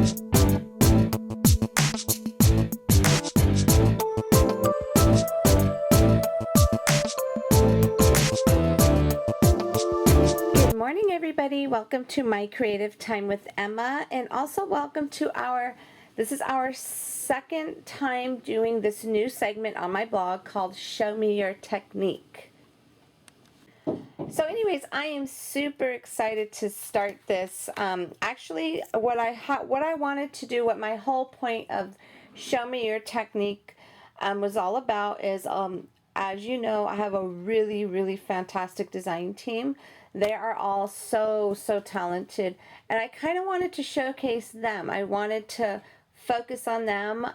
Good morning, everybody. Welcome to My Creative Time with Emma, and also welcome to this is our second time doing this new segment on my blog called Show Me Your Technique. So anyways, I am super excited to start this. Actually, what I wanted to do, what my whole point of Show Me Your Technique was all about is, as you know, I have a really, really fantastic design team. They are all so talented, and I kind of wanted to showcase them. I wanted to focus on them,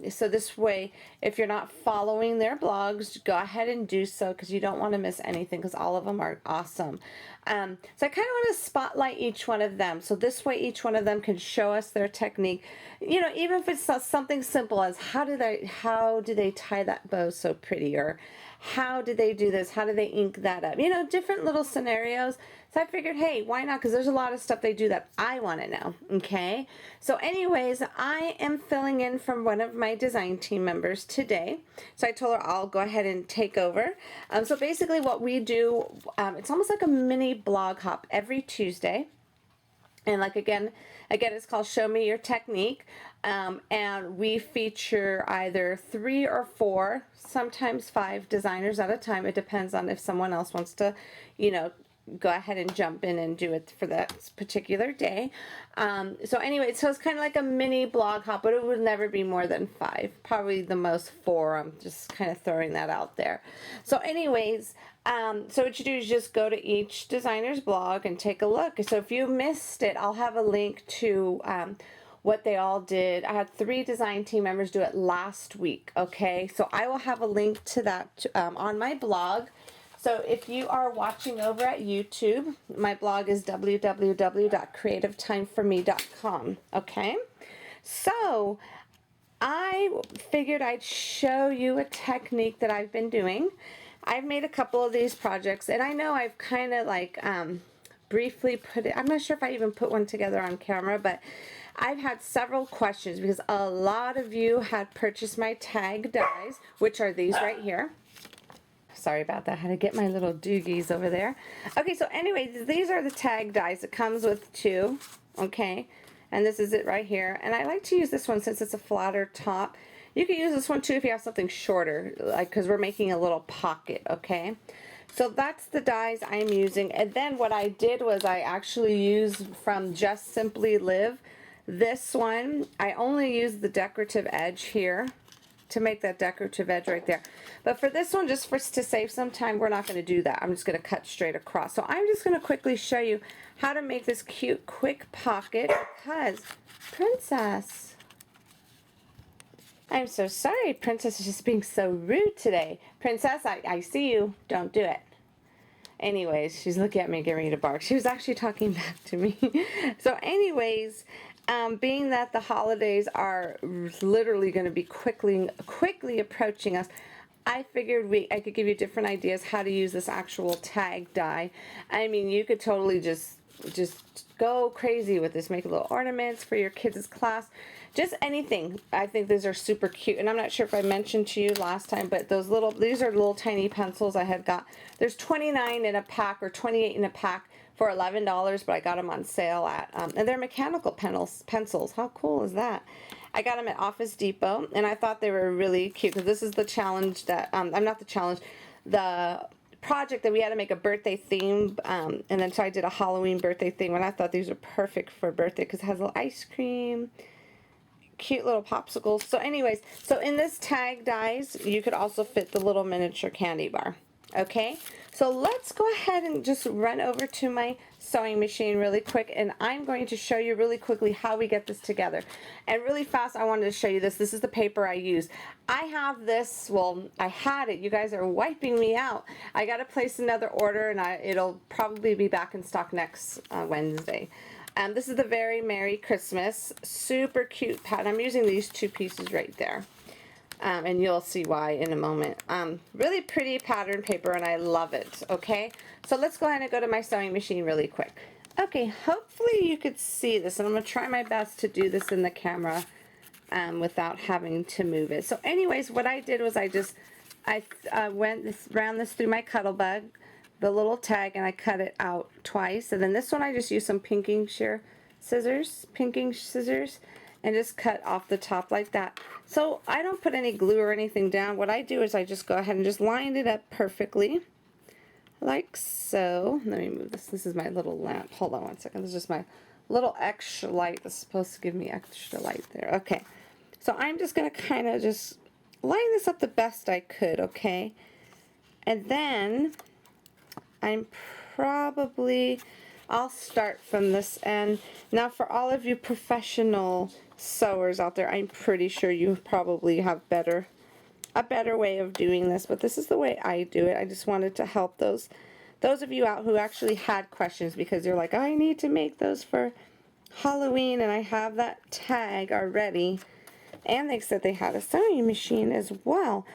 so this way, if you're not following their blogs, go ahead and do so, because you don't want to miss anything, because all of them are awesome. So I kind of want to spotlight each one of them, so this way each one of them can show us their technique. You know, even if it's something simple as how do they tie that bow so pretty, or how did they do this, how do they ink that up, you know, different little scenarios. So I figured, hey, why not, because there's a lot of stuff they do that I want to know. Okay, so anyways, I am filling in from one of my design team members today, so I told her I'll go ahead and take over. So basically what we do, it's almost like a mini blog hop every Tuesday. And like again, it's called Show Me Your Technique, and we feature either 3 or 4, sometimes 5 designers at a time. It depends on if someone else wants to, you know, go ahead and jump in and do it for that particular day. So anyway, so it's kind of like a mini blog hop, but it would never be more than 5, probably the most 4. I'm just kind of throwing that out there. So anyways, so what you do is just go to each designer's blog and take a look. So if you missed it, I'll have a link to what they all did. I had 3 design team members do it last week. Okay, so I will have a link to that on my blog. So if you are watching over at YouTube, my blog is www.creativetimeforme.com. Okay, so I figured I'd show you a technique that I've been doing. I've made a couple of these projects, and I know I've kind of like briefly put it, I'm not sure if I even put one together on camera, but I've had several questions because a lot of you had purchased my tag dies, which are these right here. Sorry about that. I had to get my little doogies over there. Okay, so anyways, these are the tag dies. It comes with 2, okay? And this is it right here. And I like to use this one since it's a flatter top. You can use this one too if you have something shorter, like because we're making a little pocket, okay? So that's the dies I'm using. And then what I did was I actually used from Just Simply Live. This one, I only used the decorative edge here to make that decorative edge right there. But for this one, just to save some time, we're not going to do that. I'm just going to cut straight across. So I'm just going to quickly show you how to make this cute, quick pocket, because Princess, I'm so sorry, Princess is just being so rude today. Princess, I see you. Don't do it. Anyways, she's looking at me getting ready to bark. She was actually talking back to me. So anyways, being that the holidays are literally going to be quickly approaching us, I figured I could give you different ideas how to use this actual tag die. I mean, you could totally just go crazy with this. Make little ornaments for your kids' class. Just anything. I think these are super cute. And I'm not sure if I mentioned to you last time, but these are little tiny pencils I had got. There's 29 in a pack or 28 in a pack for $11, but I got them on sale at, and they're mechanical pencils. How cool is that? I got them at Office Depot, and I thought they were really cute, because this is the challenge that, the project that we had to make a birthday theme, and then so I did a Halloween birthday theme, and I thought these were perfect for a birthday, because it has a little ice cream, cute little popsicles. So anyways, so in this tag dies, you could also fit the little miniature candy bar. Okay, so let's go ahead and just run over to my sewing machine really quick, and I'm going to show you really quickly how we get this together. And really fast, I wanted to show you this. This is the paper I use. I have this, well, I had it. You guys are wiping me out. I got to place another order, and it'll probably be back in stock next Wednesday. This is the Very Merry Christmas. Super cute pattern. I'm using these 2 pieces right there. And you'll see why in a moment. Really pretty pattern paper, and I love it. Okay, so let's go ahead and go to my sewing machine really quick. Okay, hopefully you could see this, and I'm going to try my best to do this in the camera without having to move it. So anyways, what I did was I ran this through my Cuttlebug, the little tag, and I cut it out twice. And then this one I just used some pinking scissors, and just cut off the top like that. So I don't put any glue or anything down. What I do is I just go ahead and just line it up perfectly, like so. Let me move this. This is my little lamp. Hold on one second. This is just my little extra light that's supposed to give me extra light there. Okay. So I'm just going to kind of just line this up the best I could, okay? And then I'll start from this end. Now for all of you professional sewers out there, I'm pretty sure you probably have a better way of doing this, but this is the way I do it. I just wanted to help those of you out who actually had questions, because they're like, I need to make those for Halloween and I have that tag already. And they said they had a sewing machine as well.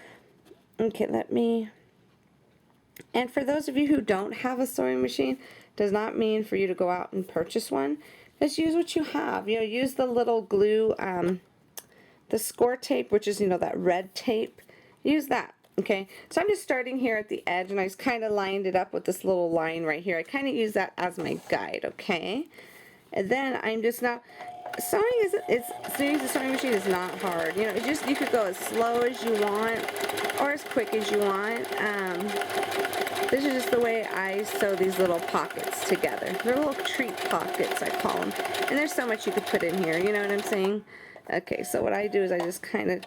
Okay, and for those of you who don't have a sewing machine, does not mean for you to go out and purchase one. Just use what you have. You know, use the little glue, the score tape, which is, you know, that red tape. Use that, okay? So I'm just starting here at the edge, and I just kind of lined it up with this little line right here. I kind of use that as my guide, okay? And then I'm just now, using the sewing machine is not hard. You know, you could go as slow as you want or as quick as you want. This is just the way I sew these little pockets together. They're little treat pockets, I call them. And there's so much you could put in here, you know what I'm saying? Okay, so what I do is I just kind of,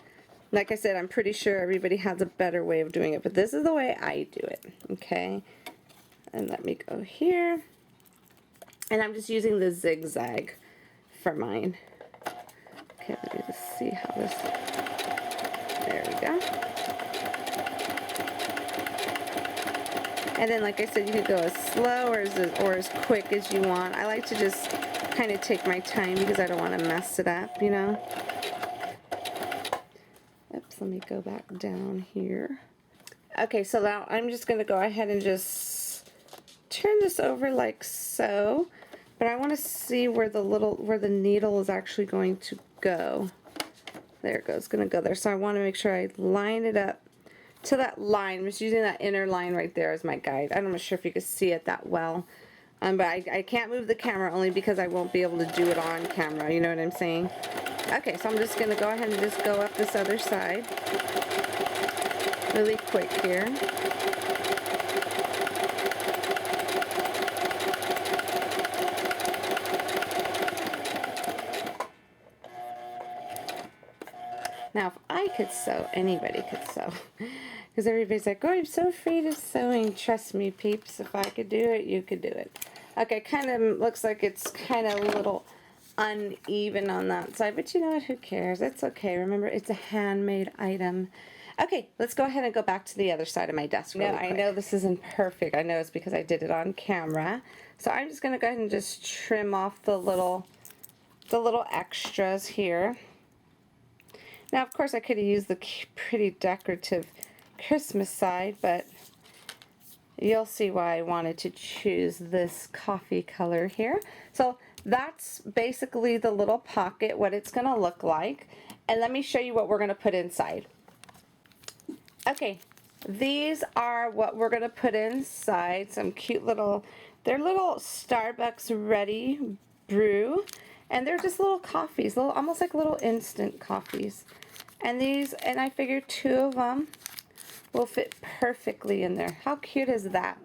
like I said, I'm pretty sure everybody has a better way of doing it, but this is the way I do it, okay? And let me go here. And I'm just using the zigzag for mine. Okay, let me just see how this, there we go. And then, like I said, you could go as slow or as quick as you want. I like to just kind of take my time because I don't want to mess it up, you know. Oops, let me go back down here. Okay, so now I'm just going to go ahead and just turn this over like so. But I want to see where the needle is actually going to go. There it goes, it's going to go there. So I want to make sure I line it up to that line. I'm just using that inner line right there as my guide. I'm not sure if you can see it that well. But I can't move the camera only because I won't be able to do it on camera. You know what I'm saying? Okay, so I'm just going to go ahead and just go up this other side really quick here. Now, if I could sew, anybody could sew. Because everybody's like, oh, I'm so afraid of sewing. Trust me, peeps, if I could do it, you could do it. Okay, kind of looks like it's kind of a little uneven on that side, but you know what, who cares? It's okay. Remember, it's a handmade item. Okay, let's go ahead and go back to the other side of my desk really quick. I know this isn't perfect. I know it's because I did it on camera. So I'm just going to go ahead and just trim off the little extras here. Now, of course, I could have used the pretty decorative Christmas side, but you'll see why I wanted to choose this coffee color here. So that's basically the little pocket, what it's going to look like. And let me show you what we're going to put inside. Okay, these are what we're going to put inside. Some cute little, they're little Starbucks ready brew. And they're just little coffees, almost like little instant coffees. And I figured 2 of them will fit perfectly in there. How cute is that?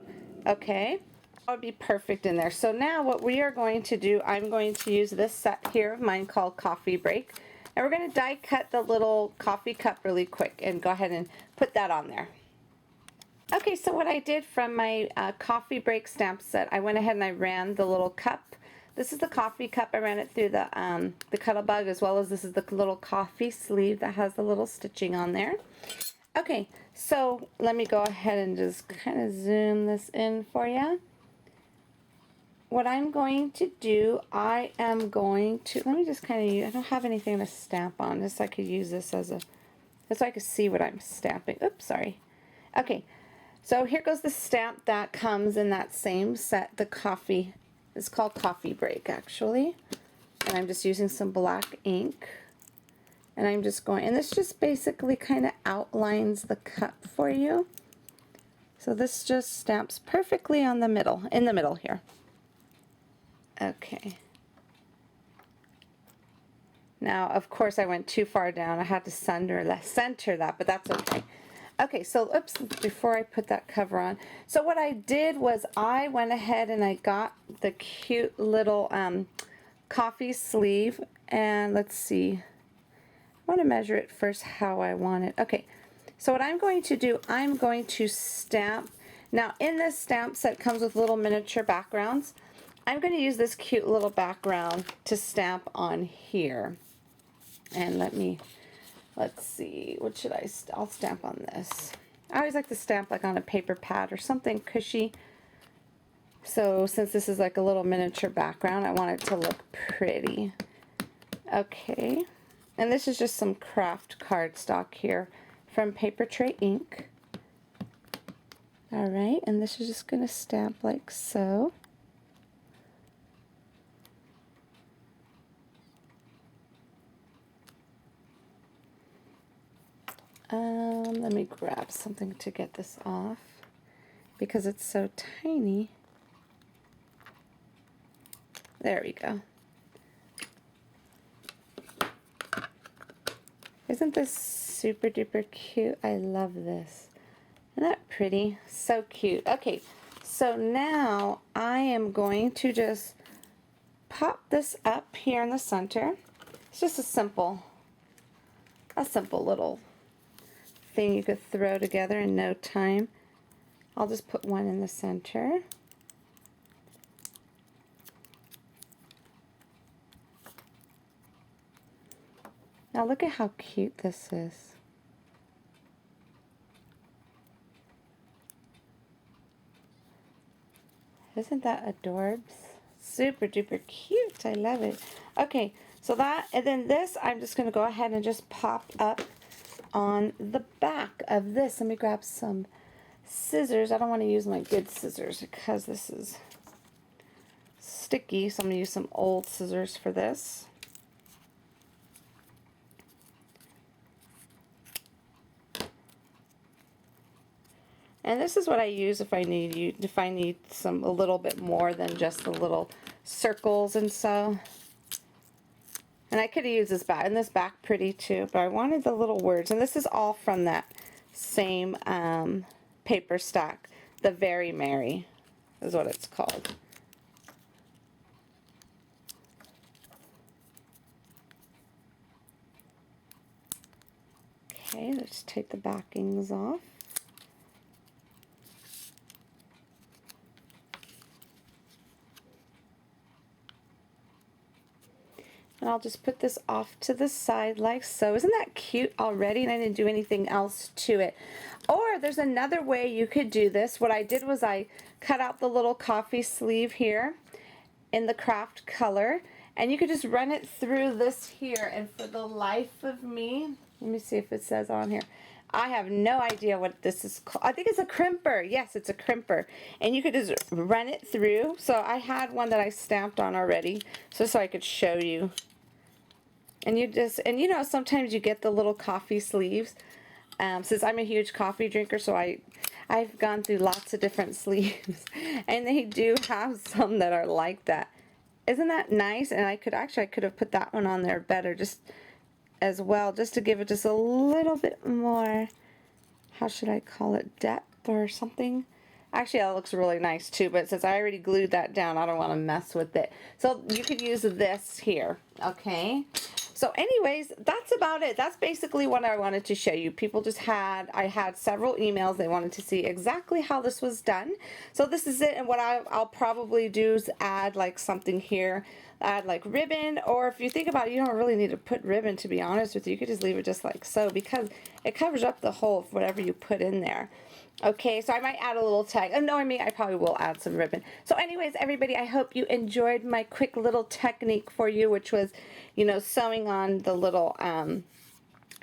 Okay, that would be perfect in there. So now what we are going to do, I'm going to use this set here of mine called Coffee Break. And we're going to die cut the little coffee cup really quick and go ahead and put that on there. Okay, so what I did from my Coffee Break stamp set, I went ahead and I ran the little cup. This is the coffee cup. I ran it through the Cuttlebug, as well as this is the little coffee sleeve that has the little stitching on there. Okay, so let me go ahead and just kind of zoom this in for you. What I'm going to do, let me just kind of, I don't have anything to stamp on, just so I could use this as so I could see what I'm stamping. Oops, sorry. Okay, so here goes the stamp that comes in that same set, the coffee It's called Coffee Break, actually. And I'm just using some black ink. And I'm just going, and this just basically kind of outlines the cup for you. So this just stamps perfectly on the middle, in the middle here. Okay. Now, of course, I went too far down. I had to center that, but that's okay. Okay, so oops, before I put that cover on. So what I did was I went ahead and I got the cute little coffee sleeve. And let's see. I want to measure it first how I want it. Okay, so what I'm going to do, I'm going to stamp. Now, in this stamp set comes with little miniature backgrounds. I'm going to use this cute little background to stamp on here. And let's see, what should I'll stamp on this. I always like to stamp like on a paper pad or something cushy. So since this is like a little miniature background, I want it to look pretty. Okay, and this is just some craft cardstock here from Paper Tray Ink. All right, and this is just going to stamp like so. Let me grab something to get this off because it's so tiny. There we go. Isn't this super duper cute? I love this. Isn't that pretty? So cute. Okay, so now I am going to just pop this up here in the center. It's just a simple little thing you could throw together in no time. I'll just put one in the center. Now look at how cute this is. Isn't that adorbs? Super duper cute. I love it. Okay, so that, and then this, I'm just going to go ahead and just pop up on the back of this. Let me grab some scissors. I don't want to use my good scissors because this is sticky, so I'm going to use some old scissors for this. And this is what I use if I need some a little bit more than just the little circles and so. And I could have used this back, and this back pretty too, but I wanted the little words. And this is all from that same paper stack, the Very Merry is what it's called. Okay, let's take the backings off. And I'll just put this off to the side like so. Isn't that cute already? And I didn't do anything else to it. Or there's another way you could do this. What I did was I cut out the little coffee sleeve here in the craft color. And you could just run it through this here. And for the life of me, let me see if it says on here. I have no idea what this is called. I think it's a crimper. Yes, it's a crimper. And you could just run it through. So I had one that I stamped on already, so I could show you. And you know, sometimes you get the little coffee sleeves. Since I'm a huge coffee drinker, so I've gone through lots of different sleeves. And they do have some that are like that. Isn't that nice? And I could have put that one on there better, just as well, just to give it just a little bit more, how should I call it, depth or something. Actually, that looks really nice too, but since I already glued that down, I don't want to mess with it. So you could use this here, okay? So anyways, that's about it. That's basically what I wanted to show you. I had several emails. They wanted to see exactly how this was done. So this is it, and what I'll probably do is add like something here, add like ribbon, or if you think about it, you don't really need to put ribbon, to be honest with you. You could just leave it just like so, because it covers up the whole of whatever you put in there. Okay, so I might add a little tag. Oh, no, I probably will add some ribbon. So anyways, everybody, I hope you enjoyed my quick little technique for you, which was, you know, sewing on the little,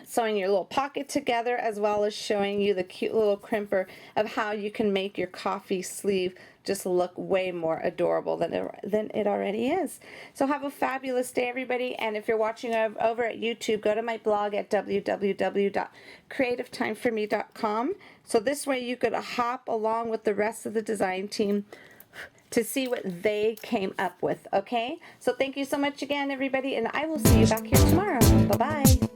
sewing your little pocket together, as well as showing you the cute little crimper of how you can make your coffee sleeve just look way more adorable than it already is. So have a fabulous day, everybody. And if you're watching over at YouTube, go to my blog at www.creativetimeforme.com. So this way you could hop along with the rest of the design team to see what they came up with, okay? So thank you so much again, everybody, and I will see you back here tomorrow. Bye-bye.